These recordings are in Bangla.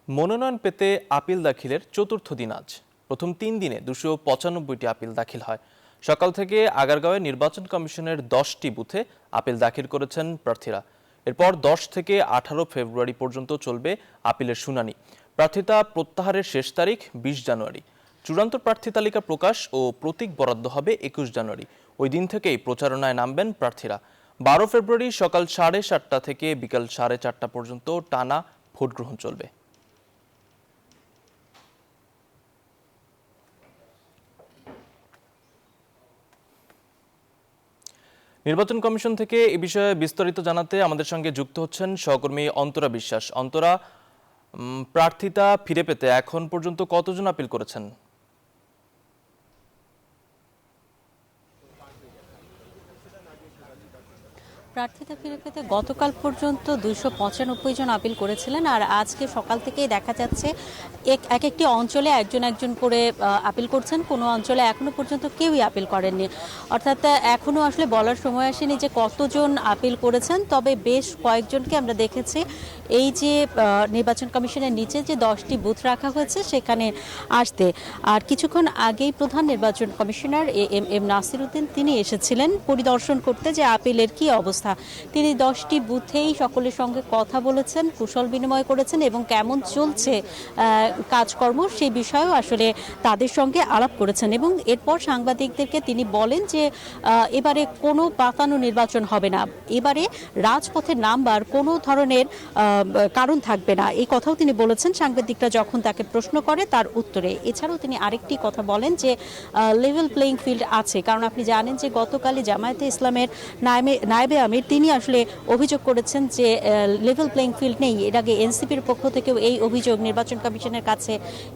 মনোনয়ন পেতে আপিল দাখিলের চতুর্থ দিন আজ। প্রথম ৩ দিনে ২৯৫টি আপিল দাখিল হয়। সকাল থেকে আগারগাঁওয়ে নির্বাচন কমিশনের 10টি বুথে আপিল দাখিল করেছেন প্রার্থীরা। এরপর 10 থেকে 18 ফেব্রুয়ারি পর্যন্ত চলবে আপিলের শুনানি। প্রার্থিতা প্রত্যাহারের শেষ তারিখ 20 জানুয়ারি। চূড়ান্ত প্রার্থী তালিকা প্রকাশ ও প্রতীক বরাদ্দ হবে 21 জানুয়ারি। ওই দিন থেকেই প্রচারণায় নামবেন প্রার্থীরা। 12 ফেব্রুয়ারি সকাল 7:30 থেকে বিকাল 4:30 পর্যন্ত টানা ভোট গ্রহণ চলবে। নির্বাচন কমিশন থেকে এই বিষয়ে বিস্তারিত জানাতে আমাদের সঙ্গে যুক্ত হচ্ছেন সহকর্মী অন্তরা বিশ্বাস। অন্তরা, প্রার্থিতা ফিরে পেতে এখন পর্যন্ত কতজন আপিল করেছেন? প্রার্থিতা ফিরে পেতে গতকাল পর্যন্ত 295 জন আপিল করেছিলেন, আর আজকে সকাল থেকেই দেখা যাচ্ছে এক একটি অঞ্চলে একজন করে আপিল করছেন। কোনো অঞ্চলে এখনো পর্যন্ত কেউই আপিল করেননি, অর্থাৎ এখনো আসলে বলার সময় আসেনি যে কতজন আপিল করেছেন। তবে বেশ কয়েকজনকে আমরা দেখেছি এই যে নির্বাচন কমিশনের নিচে যে 10টি বুথ রাখা হয়েছে সেখানে আসতে। আর কিছুক্ষণ আগেই প্রধান নির্বাচন কমিশনার এম নাসির উদ্দিন তিনি এসেছিলেন পরিদর্শন করতে যে আপিলের কি অবস্থা। তিনি 10টি বুথেই সকলের সঙ্গে কথা বলেছেন, কুশল বিনিময় করেছেন এবং কেমন চলছে কাজকর্ম সেই বিষয়েও আসলে তাদের সঙ্গে আলাপ করেছেন। এবং এরপর সাংবাদিকদেরকে তিনি বলেন যে এবারে কোনো পাতানো নির্বাচন হবে না, এবারে রাজপথে নামবার কোনো ধরনের কারণ থাকবে না, এই কথাও তিনি বলেছেন সাংবাদিকরা যখন তাকে প্রশ্ন করে তার উত্তরে। এছাড়াও তিনি আরেকটি কথা বলেন যে লেভেল প্লেইং ফিল্ড আছে, কারণ আপনি জানেন যে গতকালই জামায়াতে ইসলামের নায়েবে আমির তিনি আসলে অভিযোগ করেছেন যে লেভেল প্লেইং ফিল্ড নেই। এর আগে এনসিপির পক্ষ থেকেও এই অভিযোগ নির্বাচন কমিশনের কাছে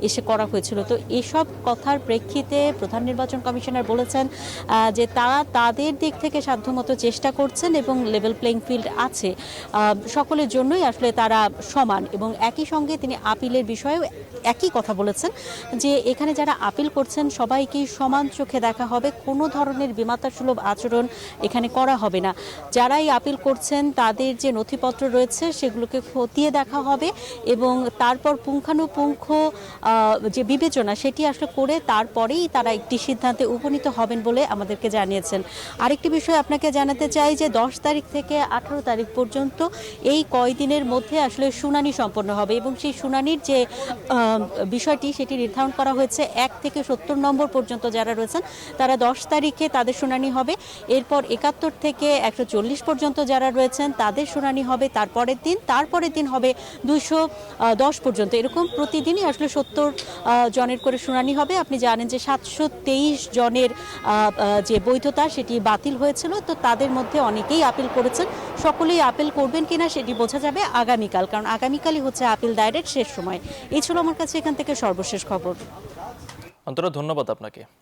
এসে করা হয়েছিল। তো এসব কথার প্রেক্ষিতে প্রধান নির্বাচন কমিশনার বলেছেন যে তারা তাদের দিক থেকে সাধ্যমতো চেষ্টা করছেন এবং লেভেল প্লেইং ফিল্ড আছে, সকলের জন্যই আসলে তারা সমান। এবং একই সঙ্গে তিনি আপিলের বিষয়েও একই কথা বলেছেন যে এখানে যারা আপিল করছেন সবাইকেই সমান চোখে দেখা হবে, কোনো ধরনের বিমাতাসুলভ আচরণ এখানে করা হবে না। যারা এই আপিল করছেন তাদের যে নথিপত্র রয়েছে সেগুলোকে খতিয়ে দেখা হবে এবং তারপর পুঙ্খানুপুঙ্খ যে বিবেচনা সেটি আসলে করে তারপরেই তারা একটি সিদ্ধান্তে উপনীত হবেন বলে আমাদেরকে জানিয়েছেন। আরেকটি বিষয় আপনাকে জানাতে চাই যে 10 তারিখ থেকে 18 তারিখ পর্যন্ত এই কয়দিনের মধ্যে আসলে শুনানি সম্পন্ন হবে এবং সেই শুনানির যে বিষয়টি সেটি নির্ধারণ করা হয়েছে 1 থেকে 70 নম্বর পর্যন্ত যারা রয়েছেন তারা 10 তারিখে তাদের শুনানি হবে। এরপর 71 থেকে 140 পর্যন্ত যারা রয়েছেন তাদের শুনানি হবে তারপরের দিন হবে 210 পর্যন্ত। এরকম প্রতিদিনই আসলে 70 জনের করে শুনানি হবে। আপনি জানেন যে 723 জনের যে বৈধতা সেটি বাতিল হয়েছিল, তো তাদের মধ্যে অনেকেই আপিল করেছেন। সকলেই আপিল করবেন কিনা সেটি বোঝা যাবে আগামীকাল, কারণ আগামীকালই হচ্ছে আপিল দায়েরের শেষ সময়। এই ছিল আমার কাছে এখান থেকে সর্বশেষ খবর। অন্তরা, ধন্যবাদ আপনাকে।